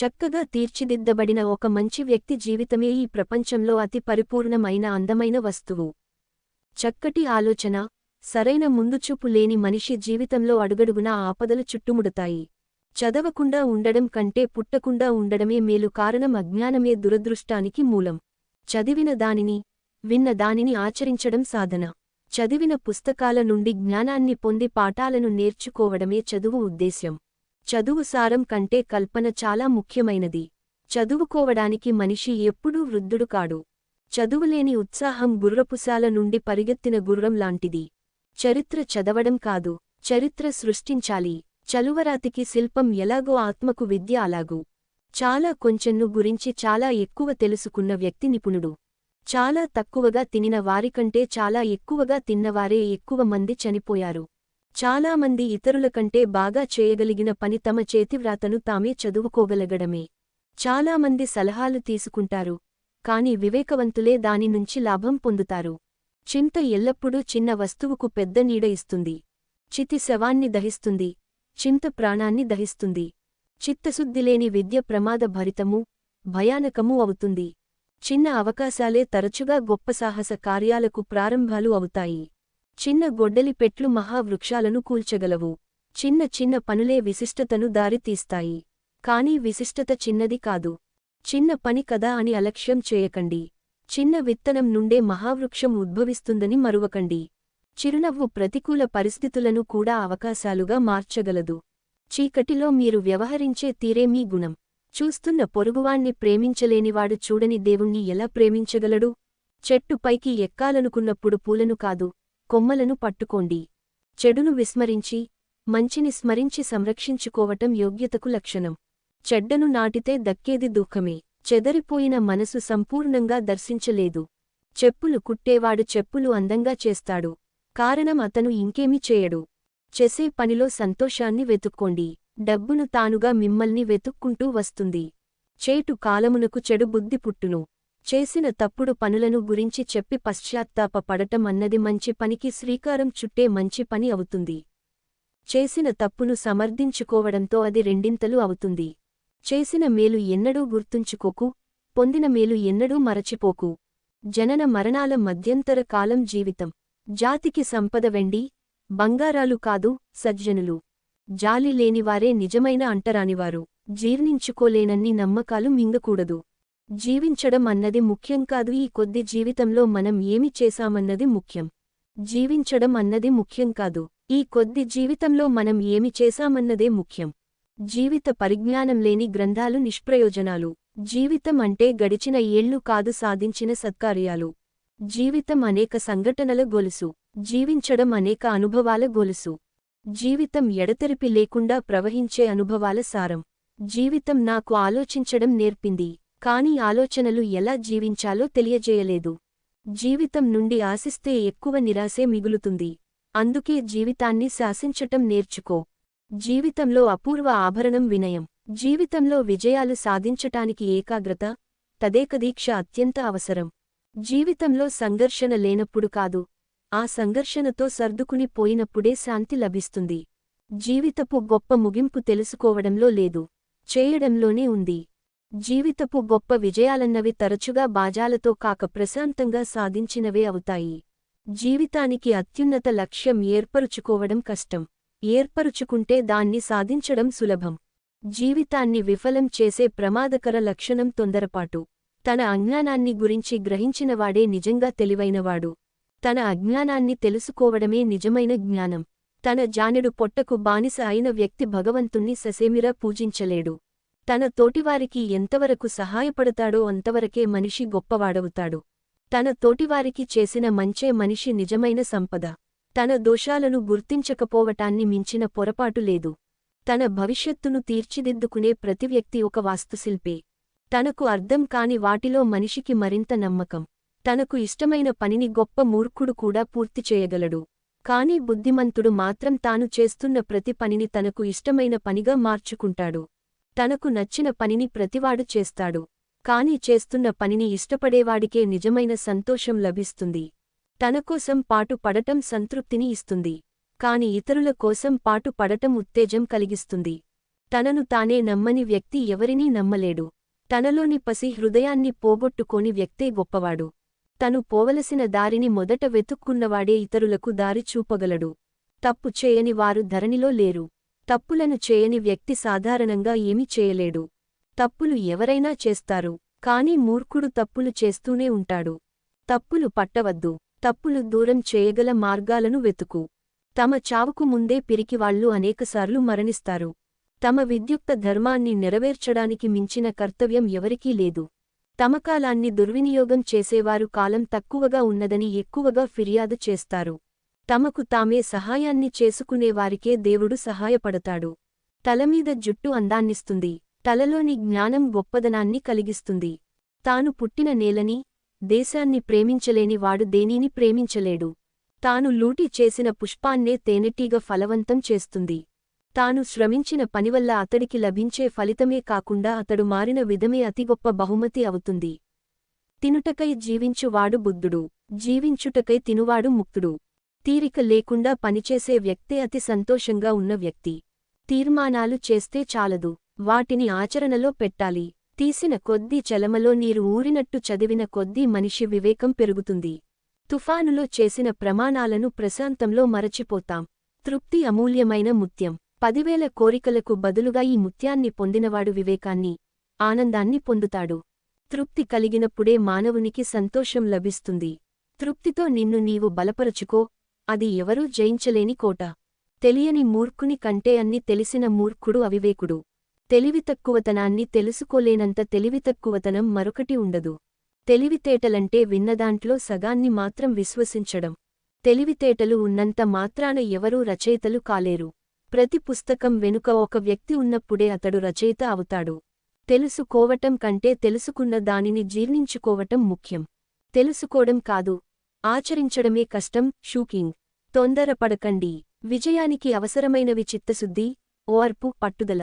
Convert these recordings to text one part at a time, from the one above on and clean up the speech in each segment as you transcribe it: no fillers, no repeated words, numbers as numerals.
చక్కగా తీర్చిదిద్దబడిన ఒక మంచి వ్యక్తి జీవితమే ఈ ప్రపంచంలో అతి పరిపూర్ణమైన అందమైన వస్తువు. చక్కటి ఆలోచన, సరైన ముందుచూపు లేని మనిషి జీవితంలో అడుగడుగునా ఆపదలు చుట్టుముడతాయి. చదవకుండా ఉండడం కంటే పుట్టకుండా ఉండడమే మేలు. కారణం అజ్ఞానమే దురదృష్టానికి మూలం. చదివిన దానిని, విన్న దానిని ఆచరించడం సాధన. చదివిన పుస్తకాల నుండి జ్ఞానాన్ని పొంది పాఠాలను నేర్చుకోవడమే చదువు ఉద్దేశ్యం. చదువు సారం కంటే కల్పన చాలా ముఖ్యమైనది. చదువుకోవడానికి మనిషి ఎప్పుడూ వృద్ధుడు కాడు. చదువులేని ఉత్సాహం గుర్రపుశాల నుండి పరిగెత్తిన గుర్రం లాంటిది. చరిత్ర చదవడం కాదు, చరిత్ర సృష్టించాలి. చలువరాతికి శిల్పం ఎలాగో ఆత్మకు విద్య అలాగూ. చాలా కొంచెన్ను గురించి చాలా ఎక్కువ తెలుసుకున్న వ్యక్తి నిపుణుడు. చాలా తక్కువగా తినిన వారికంటే చాలా ఎక్కువగా తిన్నవారే ఎక్కువ మంది చనిపోయారు. చాలామంది ఇతరుల కంటే బాగా చేయగలిగిన పని తమ చేతివ్రాతను తామే చదువుకోగలగడమే. చాలామంది సలహాలు తీసుకుంటారు, కాని వివేకవంతులే దాని నుంచి లాభం పొందుతారు. చింత ఎల్లప్పుడూ చిన్న వస్తువుకు పెద్ద నీడ ఇస్తుంది. చితి శవాన్ని దహిస్తుంది, చింత ప్రాణాన్ని దహిస్తుంది. చిత్తశుద్ధిలేని విద్య ప్రమాద భరితమూ, భయానకమూ అవుతుంది. చిన్న అవకాశాలే తరచుగా గొప్ప సాహస కార్యాలకు ప్రారంభాలు అవుతాయి. చిన్న గొడ్డలి పెట్లు మహావృక్షాలను కూల్చగలవు. చిన్న చిన్న పనులే విశిష్టతను దారితీస్తాయి. కానీ విశిష్టత చిన్నది కాదు. చిన్న పని కదా అని అలక్ష్యం చేయకండి. చిన్న విత్తనం నుండే మహావృక్షం ఉద్భవిస్తుందని మరువకండి. చిరునవ్వు ప్రతికూల పరిస్థితులను కూడా అవకాశాలుగా మార్చగలదు. చీకటిలో మీరు వ్యవహరించే తీరే మీ గుణం. చూస్తున్న పొరుగువాణ్ణి ప్రేమించలేనివాడు చూడని దేవుణ్ణి ఎలా ప్రేమించగలడు? చెట్టు పైకి ఎక్కాలనుకున్నప్పుడు పూలను కాదు, కొమ్మలను పట్టుకోండి. చెడును విస్మరించి, మంచిని స్మరించి సంరక్షించుకోవటం యోగ్యతకు లక్షణం. చెడ్డను నాటితే దక్కేది దుఃఖమే. చెదరిపోయిన మనసు సంపూర్ణంగా దర్శించలేదు. చెప్పులు కుట్టేవాడు చెప్పులు అందంగా చేస్తాడు. కారణం అతను ఇంకేమీ చేయడు. చేసే పనిలో సంతోషాన్ని వెతుక్కోండి. డబ్బును తానుగా మిమ్మల్ని వెతుక్కుంటూ వస్తుంది. చేటు కాలమునకు చెడు బుద్ధి పుట్టును. చేసిన తప్పుడు పనులను గురించి చెప్పి పశ్చాత్తాప పడటం అన్నది మంచి పనికి శ్రీకారం చుట్టే మంచి పని అవుతుంది. చేసిన తప్పును సమర్థించుకోవడంతో అది రెండింతలు అవుతుంది. చేసిన మేలు ఎన్నడూ గుర్తుంచుకోకు, పొందిన మేలు ఎన్నడూ మరచిపోకు. జనన మరణాల మధ్యంతర కాలం జీవితం. జాతికి సంపద వెండి, బంగారాలు కాదు, సజ్జనులు. జాలి లేనివారే నిజమైన అంటరానివారు. జీర్ణించుకోలేనన్ని నమ్మకాలు మింగకూడదు. జీవించడం అన్నది ముఖ్యం కాదు, ఈ కొద్ది జీవితంలో మనం ఏమి చేశామన్నది ముఖ్యం. జీవించడం అన్నది ముఖ్యం కాదు, ఈ కొద్ది జీవితంలో మనం ఏమి చేశామన్నదే ముఖ్యం. జీవిత పరిజ్ఞానం లేని గ్రంథాలు నిష్ప్రయోజనాలు. జీవితం అంటే గడిచిన ఏళ్లు కాదు, సాధించిన సత్కార్యాలు. జీవితం అనేక సంఘటనల గొలుసు. జీవించడం అనేక అనుభవాల గొలుసు. జీవితం ఎడతెరిపి లేకుండా ప్రవహించే అనుభవాల సారం. జీవితం నాకు ఆలోచించడం నేర్పింది, కాని ఆలోచనలు ఎలా జీవించాలో తెలియజేయలేదు. జీవితం నుండి ఆశిస్తే ఎక్కువ నిరాశే మిగులుతుంది. అందుకే జీవితాన్ని శాసించటం నేర్చుకో. జీవితంలో అపూర్వ ఆభరణం వినయం. జీవితంలో విజయాలు సాధించటానికి ఏకాగ్రత, తదేకదీక్ష అత్యంత అవసరం. జీవితంలో సంఘర్షణ లేనప్పుడు కాదు, ఆ సంఘర్షణతో సర్దుకుని పోయినప్పుడే శాంతి లభిస్తుంది. జీవితపు గొప్ప ముగింపు తెలుసుకోవడంలో లేదు, చేయడంలోనే ఉంది. జీవితపు గొప్ప విజయాలన్నవి తరచుగా బాజాలతో కాక ప్రశాంతంగా సాధించినవే అవుతాయి. జీవితానికి అత్యున్నత లక్ష్యం ఏర్పరుచుకోవడం కష్టం. ఏర్పరుచుకుంటే దాన్ని సాధించడం సులభం. జీవితాన్ని విఫలం చేసే ప్రమాదకర లక్షణం తొందరపాటు. తన అజ్ఞానాన్ని గురించి గ్రహించినవాడే నిజంగా తెలివైనవాడు. తన అజ్ఞానాన్ని తెలుసుకోవడమే నిజమైన జ్ఞానం. తన జానెడు పొట్టకు బానిస అయిన వ్యక్తి భగవంతుణ్ణి ససేమిరా పూజించలేడు. తన తోటివారికి ఎంతవరకు సహాయపడతాడో అంతవరకే మనిషి గొప్పవాడవుతాడు. తన తోటివారికి చేసిన మంచే మనిషి నిజమైన సంపద. తన దోషాలను గుర్తించకపోవటాన్ని మించిన పొరపాటు లేదు. తన భవిష్యత్తును తీర్చిదిద్దుకునే ప్రతి వ్యక్తి ఒక వాస్తుశిల్పే. తనకు అర్థం కాని వాటిలో మనిషికి మరింత నమ్మకం. తనకు ఇష్టమైన పనిని గొప్ప మూర్ఖుడు కూడా పూర్తి చేయగలడు. కాని బుద్ధిమంతుడు మాత్రం తాను చేస్తున్న ప్రతి పనిని తనకు ఇష్టమైన పనిగా మార్చుకుంటాడు. తనకు నచ్చిన పనిని ప్రతివాడు చేస్తాడు. కాని చేస్తున్న పనిని ఇష్టపడేవాడికే నిజమైన సంతోషం లభిస్తుంది. తనకోసం పాటు పడటం సంతృప్తిని ఇస్తుంది. కాని ఇతరుల కోసం పాటు పడటం ఉత్తేజం కలిగిస్తుంది. తనను తానే నమ్మని వ్యక్తి ఎవరినీ నమ్మలేడు. తనలోని పసి హృదయాన్ని పోగొట్టుకోని వ్యక్తే గొప్పవాడు. తను పోవలసిన దారిని మొదట వెతుక్కున్నవాడే ఇతరులకు దారి చూపగలడు. తప్పు చేయని వారు ధరణిలో లేరు. తప్పులను చేయని వ్యక్తి సాధారణంగా ఏమీ చేయలేడు. తప్పులు ఎవరైనా చేస్తారు, కాని మూర్ఖుడు తప్పులు చేస్తూనే ఉంటాడు. తప్పులు పట్టవద్దు. తప్పులు దూరం చేయగల మార్గాలను వెతుకు. తమ చావుకు ముందే పిరికివాళ్లు అనేకసార్లు మరణిస్తారు. తమ విద్యుక్త ధర్మాన్ని నెరవేర్చడానికి మించిన కర్తవ్యం ఎవరికీ లేదు. తమ కాలాన్ని దుర్వినియోగం చేసేవారు కాలం తక్కువగా ఉన్నదని ఎక్కువగా ఫిర్యాదు చేస్తారు. తమకు తామే సహాయాన్ని చేసుకునేవారికే దేవుడు సహాయపడతాడు. తలమీద జుట్టు అందాన్నిస్తుంది. తలలోని జ్ఞానం గొప్పదనాన్ని కలిగిస్తుంది. తాను పుట్టిన నేలని, దేశాన్ని ప్రేమించలేని వాడు దేనిని ప్రేమించలేడు. తాను లూటి చేసిన పుష్పాన్నే తేనెటీగ ఫలవంతం చేస్తుంది. తాను శ్రమించిన పనివల్ల అతడికి లభించే ఫలితమే కాకుండా అతడు మారిన విధమే అతి గొప్ప బహుమతి అవుతుంది. తినుటకై జీవించువాడు బుద్ధుడు, జీవించుటకై తినువాడు ముక్తుడు. తీరిక లేకుండా పనిచేసే వ్యక్తే అతి సంతోషంగా ఉన్న వ్యక్తి. తీర్మానాలు చేస్తే చాలదు, వాటిని ఆచరణలో పెట్టాలి. తీసిన కొద్దీ చలమలో నీరు ఊరినట్టు చదివిన కొద్దీ మనిషి వివేకం పెరుగుతుంది. తుఫానులో చేసిన ప్రమాణాలను ప్రశాంతంలో మరచిపోతాం. తృప్తి అమూల్యమైన ముత్యం. 10,000 కోరికలకు బదులుగా ఈ ముత్యాన్ని పొందినవాడు వివేకాన్ని, ఆనందాన్ని పొందుతాడు. తృప్తి కలిగినప్పుడే మానవునికి సంతోషం లభిస్తుంది. తృప్తితో నిన్ను నీవు బలపరచుకో, అది ఎవరూ జయించలేని కోట. తెలియని మూర్ఖుని కంటే అన్ని తెలిసిన మూర్ఖుడు అవివేకుడు. తెలివితక్కువతనాన్ని తెలుసుకోలేనంత తెలివితక్కువతనం మరొకటి ఉండదు. తెలివితేటలంటే విన్నదాంట్లో సగాన్ని మాత్రం విశ్వసించడం. తెలివితేటలు ఉన్నంత మాత్రాన ఎవరూ రచయితలు కాలేరు. ప్రతి పుస్తకం వెనుక ఒక వ్యక్తి ఉన్నప్పుడే అతడు రచయిత అవుతాడు. తెలుసుకోవటం కంటే తెలుసుకున్న దానిని జీర్ణించుకోవటం ముఖ్యం. తెలుసుకోవడం కాదు, ఆచరించడమే కష్టం. షూకింగ్. తొందరపడకండి. విజయానికి అవసరమైనవి చిత్తశుద్ధి, ఓర్పు, పట్టుదల.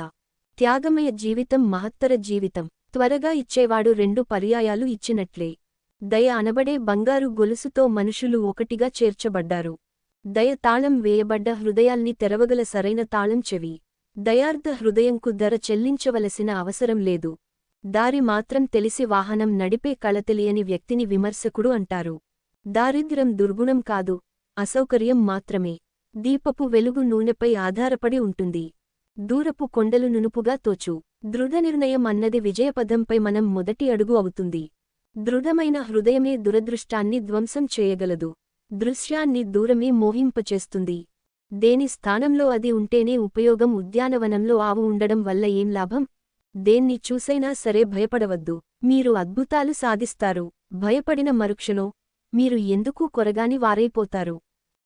త్యాగమయ జీవితం మహత్తర జీవితం. త్వరగా ఇచ్చేవాడు 2 పర్యాయాలు ఇచ్చినట్లే. దయ అనబడే బంగారు గొలుసుతో మనుషులు ఒకటిగా చేర్చబడ్డారు. దయ తాళం వేయబడ్డ హృదయాల్ని తెరవగల సరైన తాళం చెవి. దయార్ధ హృదయంకు ధర చెల్లించవలసిన అవసరం లేదు. దారి మాత్రం తెలిసి వాహనం నడిపే కళతెలియని వ్యక్తిని విమర్శకుడు అంటారు. దారిద్ర్యం దుర్గుణం కాదు, అసౌకర్యం మాత్రమే. దీపపు వెలుగు నూనెపై ఆధారపడి ఉంటుంది. దూరపు కొండలు నునుపుగా తోచు. దృఢనిర్ణయం అన్నది విజయపథంపై మనం మొదటి అడుగు అవుతుంది. దృఢమైన హృదయమే దురదృష్టాన్ని ధ్వంసం చేయగలదు. దృశ్యాన్ని దూరమే మోహింపచేస్తుంది. దేని స్థానంలో అది ఉంటేనే ఉపయోగం. ఉద్యానవనంలో ఆవు ఉండడం వల్ల ఏం లాభం? దేన్ని చూసైనా సరే భయపడవద్దు. మీరు అద్భుతాలు సాధిస్తారు. భయపడిన మరుక్షణో మీరు ఎందుకూ కొరగాని వారైపోతారు.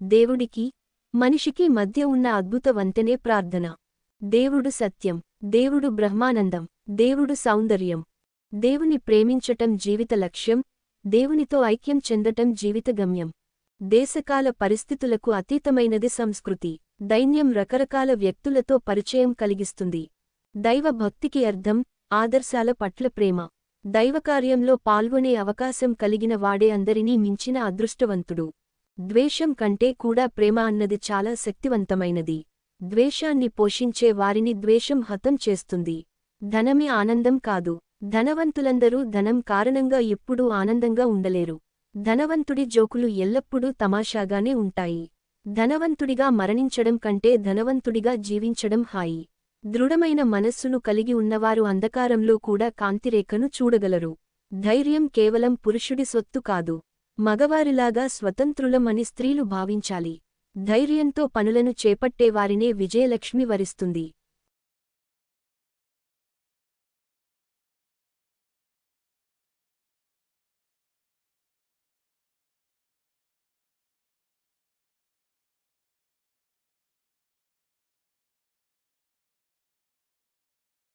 దేవుడికి, మనిషికి మధ్య ఉన్న అద్భుత వంతెనే ప్రార్థన. దేవుడు సత్యం. దేవుడు బ్రహ్మానందం. దేవుడు సౌందర్యం. దేవుని ప్రేమించటం జీవిత లక్ష్యం. దేవునితో ఐక్యం చెందటం జీవిత గమ్యం. దేశకాల పరిస్థితులకు అతీతమైనది సంస్కృతి. దైన్యం రకరకాల వ్యక్తులతో పరిచయం కలిగిస్తుంది. దైవ భక్తికి అర్థం ఆదర్శాల పట్ల ప్రేమ. దైవకార్యంలో పాల్గొనే అవకాశం కలిగిన వాడే అందరినీ మించిన అదృష్టవంతుడు. ద్వేషం కంటే కూడా ప్రేమ అన్నది చాలా శక్తివంతమైనది. ద్వేషాన్ని పోషించే వారిని ద్వేషం హతం చేస్తుంది. ధనమే ఆనందం కాదు. ధనవంతులందరూ ధనం కారణంగా ఎప్పుడూ ఆనందంగా ఉండలేరు. ధనవంతుడి జోకులు ఎల్లప్పుడూ తమాషాగానే ఉంటాయి. ధనవంతుడిగా మరణించడం కంటే ధనవంతుడిగా జీవించడం హాయి. దృఢమైన మనస్సును కలిగి ఉన్నవారు అంధకారంలో కూడా కాంతిరేఖను చూడగలరు. ధైర్యం కేవలం పురుషుడి సొత్తు కాదు. మగవారిలాగా స్వతంత్రులం అని స్త్రీలు భావించాలి. ధైర్యంతో పనులను చేపట్టేవారినే విజయలక్ష్మి వరిస్తుంది.